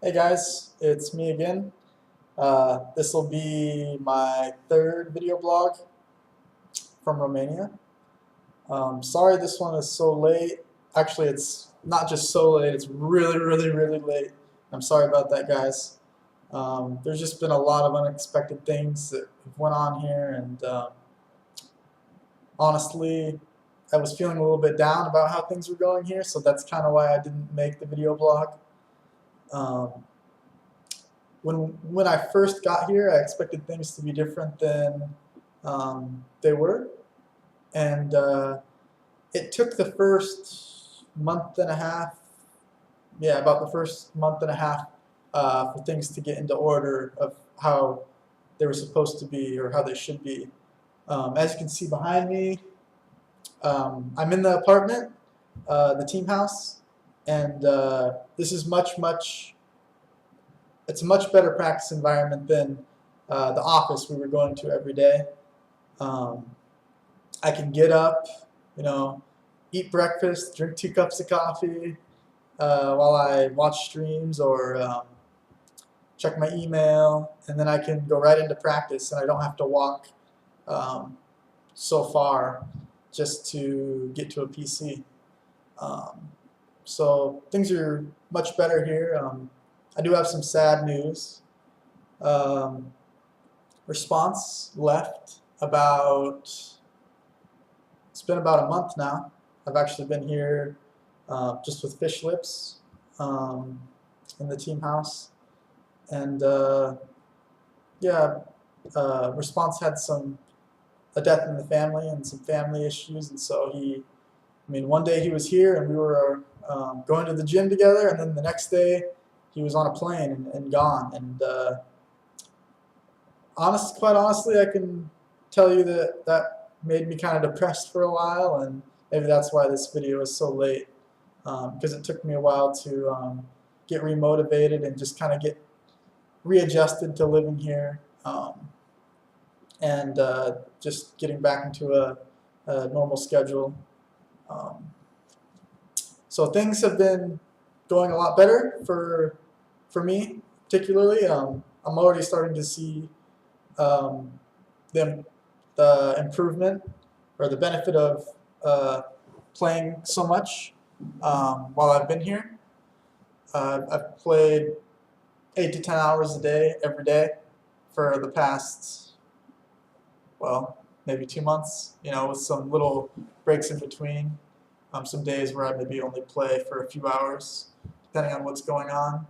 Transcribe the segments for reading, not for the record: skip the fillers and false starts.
Hey guys, it's me again. This will be my third video blog from Romania. Sorry this one is so late. Actually, it's not just so late, it's really late. I'm sorry about that, guys. There's just been a lot of unexpected things that went on here, and honestly, I was feeling a little bit down about how things were going here, so that's kind of why I didn't make the video blog. Um, when I first got here, I expected things to be different than they were, and it took the first month and a half, yeah, about the first month and a half for things to get into order of how they were supposed to be or how they should be. As you can see behind me, I'm in the apartment, the team house, and this is it's a much better practice environment than the office we were going to every day. I can get up, eat breakfast, drink 2 cups of coffee while I watch streams or check my email, and then I can go right into practice, and I don't have to walk so far just to get to a PC. So things are much better here. I do have some sad news. Um, Response left it's been about a month now. I've actually been here just with fish lips in the team house. And yeah, Response had a death in the family and some family issues. And so one day he was here and we were going to the gym together, and then the next day he was on a plane and gone. And quite honestly, I can tell you that made me kind of depressed for a while, and maybe that's why this video is so late, because it took me a while to get remotivated and just kind of get readjusted to living here, and just getting back into a normal schedule. So things have been going a lot better for me, particularly. I'm already starting to see the improvement or the benefit of playing so much while I've been here. I've played 8 to 10 hours a day every day for the past, well, maybe 2 months, with some little breaks in between. Some days where I maybe only play for a few hours, depending on what's going on.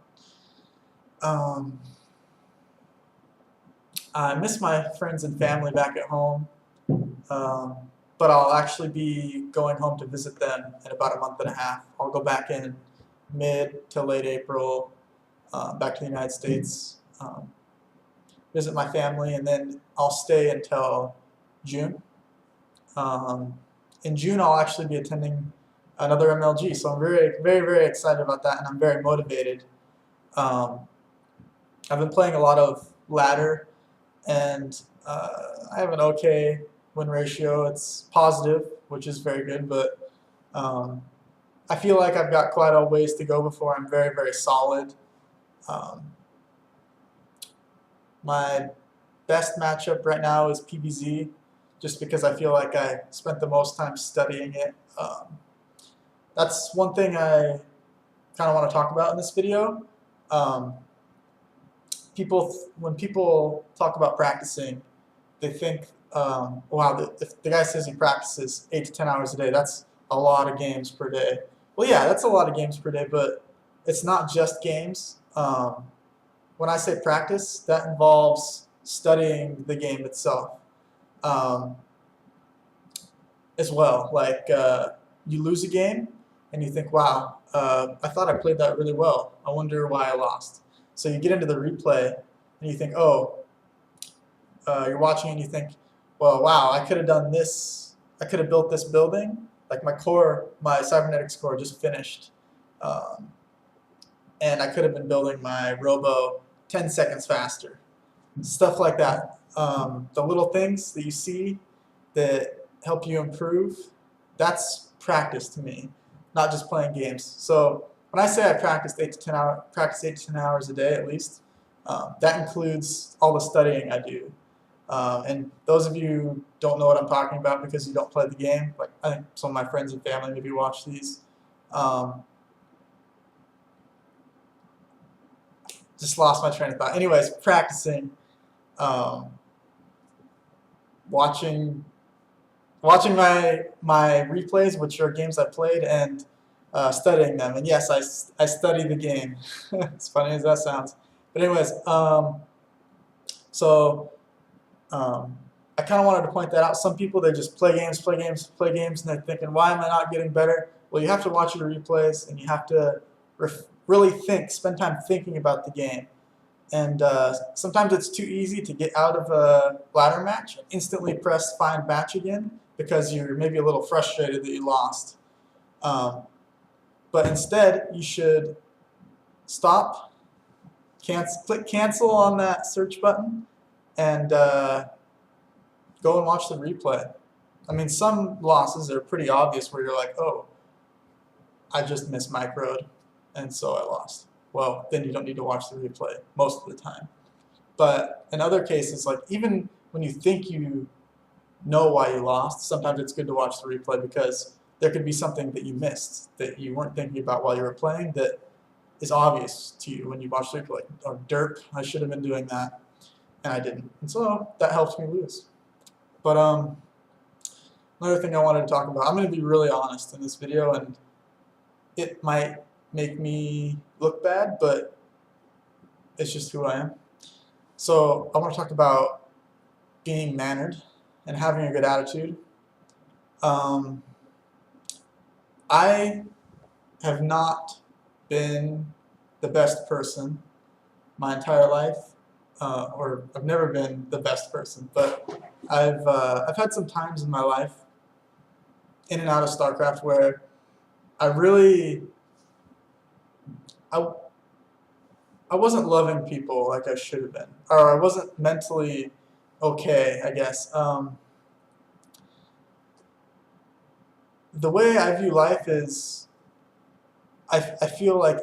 I miss my friends and family back at home, but I'll actually be going home to visit them in about a month and a half. I'll go back in mid to late April, back to the United States, visit my family, and then I'll stay until June. In June, I'll actually be attending another MLG, so I'm very excited about that, and I'm very motivated. I've been playing a lot of ladder, and I have an okay win ratio. It's positive, which is very good, but I feel like I've got quite a ways to go before I'm very solid. My best matchup right now is PBZ, just because I feel like I spent the most time studying it. That's one thing I kind of want to talk about in this video. When people talk about practicing, they think, wow, if the guy says he practices 8 to 10 hours a day, that's a lot of games per day. Well, yeah, that's a lot of games per day, but it's not just games. When I say practice, that involves studying the game itself as well. Like you lose a game and you think, wow, I thought I played that really well. I wonder why I lost. So you get into the replay and you think, oh, you're watching and you think, well, wow, I could have done this. I could have built this building. Like my cybernetics core just finished. And I could have been building my robo 10 seconds faster. Stuff like that. The little things that you see that help you improve, that's practice to me, not just playing games. So when I say I practice 8 to 10 hours a day at least, that includes all the studying I do. And those of you who don't know what I'm talking about because you don't play the game, like I think some of my friends and family maybe watch these. Just lost my train of thought. Anyways, practicing, watching my replays, which are games I played, and studying them. And yes, I study the game. As funny as that sounds. But anyways, I kind of wanted to point that out. Some people, they just play games, and they're thinking, why am I not getting better? Well, you have to watch your replays, and you have to really spend time thinking about the game. And sometimes it's too easy to get out of a ladder match and instantly press find match again because you're maybe a little frustrated that you lost. But instead, you should stop, click cancel on that search button, and go and watch the replay. I mean, some losses are pretty obvious where you're like, oh, I just missed microed, and so I lost. Well, then you don't need to watch the replay most of the time. But in other cases, like even when you think you know why you lost, sometimes it's good to watch the replay because there could be something that you missed that you weren't thinking about while you were playing that is obvious to you when you watch the replay. Like, oh, derp, I should have been doing that, and I didn't. And so that helps me lose. But another thing I wanted to talk about, I'm going to be really honest in this video, and it might make me look bad, but it's just who I am. So I want to talk about being mannered and having a good attitude. I have not been the best person my entire life, or I've never been the best person, but I've had some times in my life, in and out of StarCraft, where I wasn't loving people like I should have been, or I wasn't mentally okay, I guess. The way I view life is, I feel like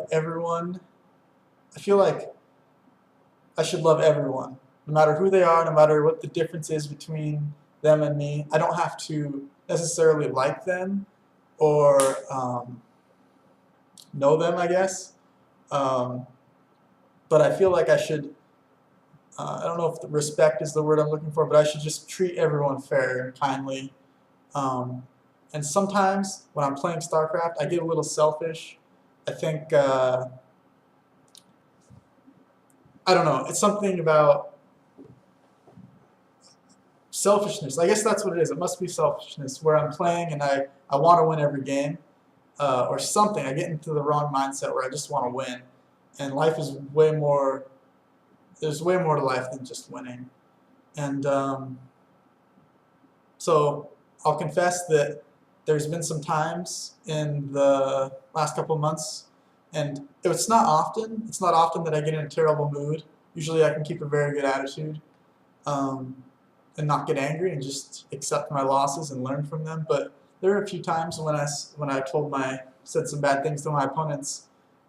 I should love everyone, no matter who they are, no matter what the difference is between them and me. I don't have to necessarily like them or know them, I guess. But I feel like I should, I don't know if the respect is the word I'm looking for, but I should just treat everyone fair and kindly. And sometimes when I'm playing StarCraft, I get a little selfish. I think, I don't know, it's something about selfishness. I guess that's what it is. It must be selfishness, where I'm playing and I want to win every game, or something. I get into the wrong mindset where I just want to win. And life is way more, there's way more to life than just winning. And so I'll confess that there's been some times in the last couple of months, and it's not often that I get in a terrible mood. Usually I can keep a very good attitude and not get angry and just accept my losses and learn from them. But there are a few times when I said some bad things to my opponents,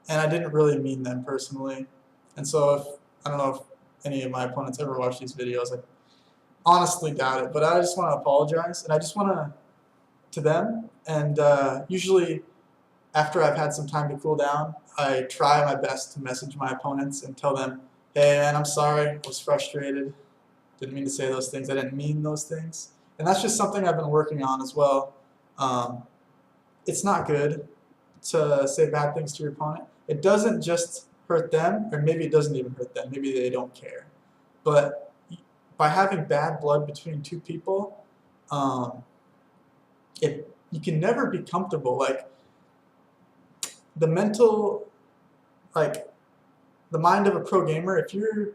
and I didn't really mean them personally. And so I don't know if any of my opponents ever watch these videos. I honestly doubt it, but I just want to apologize, and I just want to them. And usually after I've had some time to cool down, I try my best to message my opponents and tell them, hey man, I'm sorry, I was frustrated, didn't mean to say those things, I didn't mean those things. And that's just something I've been working on as well. It's not good to say bad things to your opponent. It doesn't just hurt them, or maybe it doesn't even hurt them, maybe they don't care. But by having bad blood between two people, you can never be comfortable. Like the mind of a pro gamer, if you're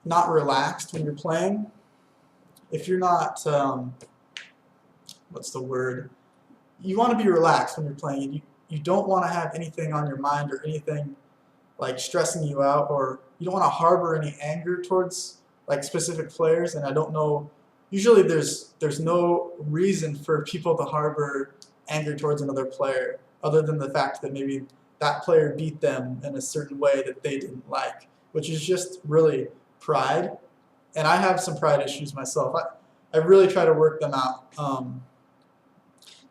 not relaxed when you're playing, if you're not, what's the word? You want to be relaxed when you're playing, and you don't want to have anything on your mind or anything like stressing you out, or you don't want to harbor any anger towards like specific players. And I don't know, usually there's no reason for people to harbor anger towards another player other than the fact that maybe that player beat them in a certain way that they didn't like, which is just really pride. And I have some pride issues myself. I really try to work them out.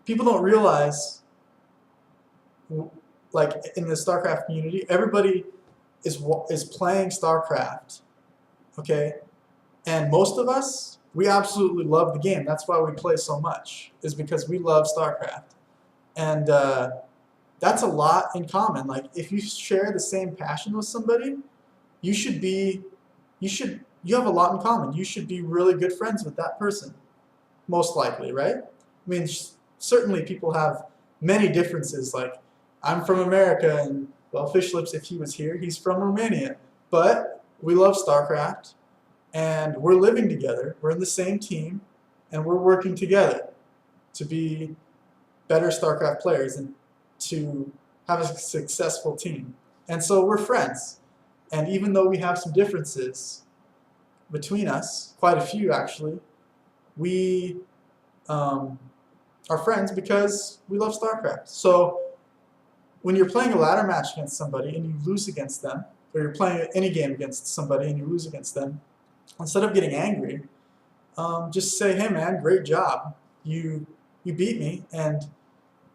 People don't realize, like in the StarCraft community, everybody is playing StarCraft, okay? And most of us, we absolutely love the game. That's why we play so much, is because we love StarCraft. And that's a lot in common. Like if you share the same passion with somebody, you have a lot in common. You should be really good friends with that person, most likely, right? I mean, certainly people have many differences. Like I'm from America, and well, Fishlips, if he was here, he's from Romania. But we love StarCraft, and we're living together. We're in the same team, and we're working together to be better StarCraft players and to have a successful team. And so we're friends. And even though we have some differences between us, quite a few actually, we are friends because we love StarCraft. So when you're playing a ladder match against somebody and you lose against them, or you're playing any game against somebody and you lose against them, instead of getting angry, just say, hey man, great job. You beat me. And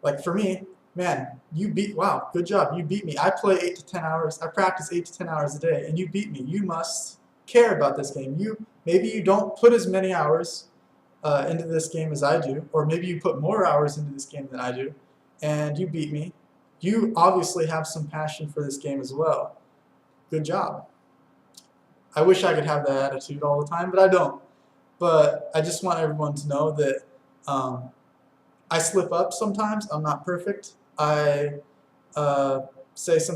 like for me, man, wow, good job, you beat me. I play 8 to 10 hours, I practice 8 to 10 hours a day, and you beat me. You must care about this game. Maybe you don't put as many hours into this game as I do, or maybe you put more hours into this game than I do, and you beat me. You obviously have some passion for this game as well. Good job. I wish I could have that attitude all the time, but I don't. But I just want everyone to know that I slip up sometimes. I'm not perfect. I say some